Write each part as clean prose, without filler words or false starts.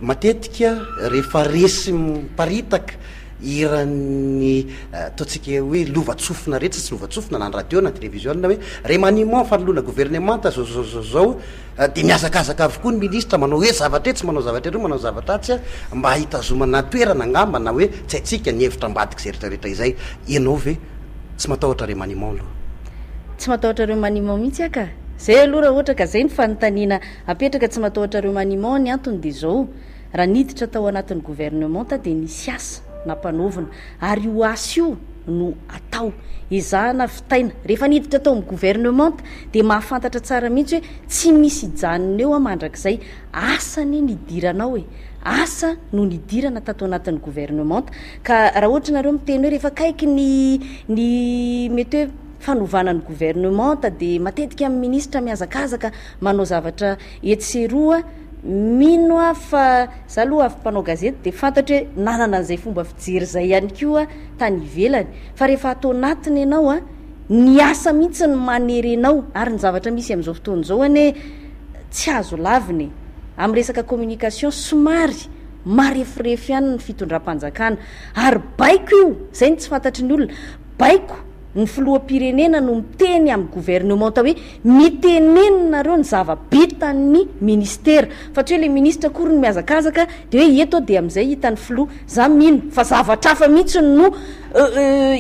matetika rehefa resy miparitaka irany ataontsika hoe lovatsofina retsy tsy lovatsofina na ny radio na télévision hoe remaniement fanoloana gouvernementa zao de miazakazaka avokoa ny ministra manao hoe zavatra etsy manao zavatra ero manao zavatra atsy mba hitazomana toerana angamba na hoe tsy haitsika ny hevitra ambadiky zay rehetrarehetra izay ianao ve tsy matahotra remaniement aloha tsy matahotra remaniement mihitsy aka zay aloha raha ohatra ka zay ny fanontaniana apetraka tsy matahotra remaniement ny antony de zao raha niditra tao anatin'ny gouvernementa de nisy asa nampanovana ary io asa io no atao izahana fitaina rehefa niditra tao amin'ny gouvernementa de mahafantatra tsara mihitsy hoe tsy misy ijanona eo amandrak'izay asa ny nidiranao e asa no nidirana tato anatin'ny gouvernementa ka raha ohatra nareo miteny hoe rehefa kaiky ny mety hoe fanovana ny gouvernementa de matetika amin'ny ministra miazakazaka manao zavatra etseroa mino a fa za aloha avy mpanao gazety de fantatra hoe nanana an'izay fomba fijery zay ihany koa tany ivelany fa rehefa atao natiny ianao a ny asa mihitsy ny manery anao ary ny zavatra misy amin'izao fotoana zao any hoe tsy azo laviny amin'ny resaka communication somary marefirefy ihany ny fitondram-panjakana ary baiko io zay ny tsy fantatry ny olona baiko ny filoham-pirenena no miteny amin'ny gouvernementa hoe mitenenonareo ny zava-bitan'ny ministera fa tsy hoe le ministra kory ny miazakazaka de hoe eto de amin'izay hitany filoha za mino fa zavatra hafa mihitsy no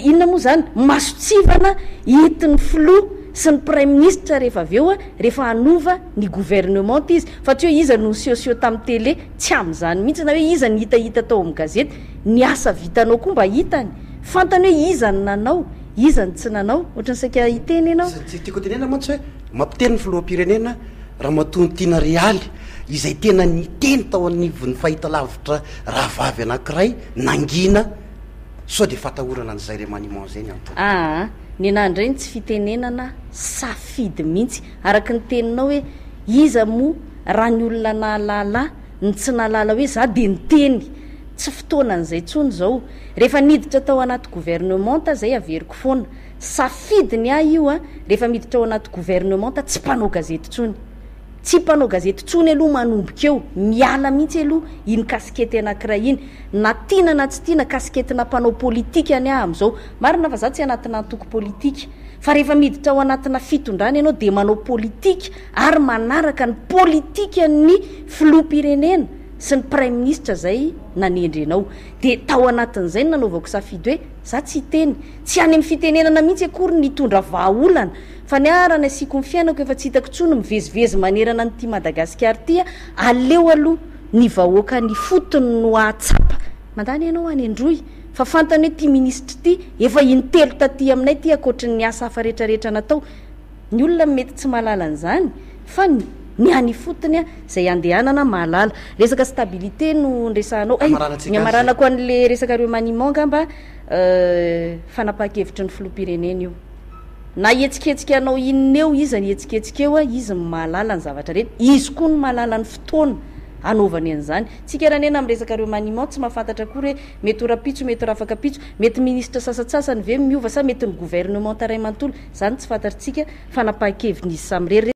inona moa zany masotsivana hitin'ny filoha sy ny prime ministre rehefa avy eo a rehefa hanova ny gouvernementa izy fa tsy hoe iza no siosio tamin'ny télé tsy am'izany mihitsy na hoe iza ny hitahita tao amin'ny gazety ny asa vitanao koa mba hitany fantany hoe iza ny nanao izany tsy nanao ohatrany saika hiteny ianao tsy tiako tenena mantsy hoe mampiteny ny filoham-pirenena raha matontiana realy izay tena ny teny tao anivon'ny fahita lavitra raha vavy anankiray nangina sao de fatahorana an'izay remaniement zay ny antony ny anandray tsy fitenenana safidy mihitsy araky ny teninao hoe iza mo raha ny olona nahalala ny tsy nahalala hoe za de nyteny tsy fotoanan'izay tsony zao rehefa niditra tao anaty gouvernementa zay averiko foana safidiny io a rehefa miditra ao anaty gouvernementa tsy mpanao gazety tsony tsy mpanao gazety tsony aloha manomboka eo miala mihitsy aloha iny kasikety anankiray iny na tiana na tsy tiana kasiketina mpanao politika any am'izao marina fa za tsy anatina antoko politika fa rehefa miditra ao anatina fitondrana ianao de manao politika ary manaraka ny politika ny filoham-pirenena sy ny prime ministre zay nanendry anao de tao anatin'izay ny nanaovako safidy hoe za tsy hiteny tsy any amin'ny fitenenana mihitsy akory nitondra vahaolana fa ny arana asiako ny fiainako efa tsy hitako tsony mivezivezy manerana nyty madagasikara tya aleo aloha ny vahoaka ny fotony no ahatsapa mandany ianao any androy fa fantany hoe ty ministra ty efa intelo taty aminay ty akoatry ny asa hafa rehetrarehetra natao ny olona mety tsy mahalala an'izany fa ny any fotony a zay andehanana mahalala resaka stabilité no ndresahanao ny amaranako an'le resaka remaniement ngamba fanapaha-kevitry ny filoham-pirenena io na etsiketsika anao inona eo izy ny etsiketsika eo a izy mahalala ny zavatra reny izy koa ny mahalala ny fotoana anaovany an'izany tsika ranena amin'ny resaka remaniement tsy mahafantatra akory hoe mety ora-pitso mety ora afaka pitso mety ministra sasatsasany ve miova sa mety ny gouvernementa ray manontolo zany tsy fantatritsika fanapaha-keviny izy samy rery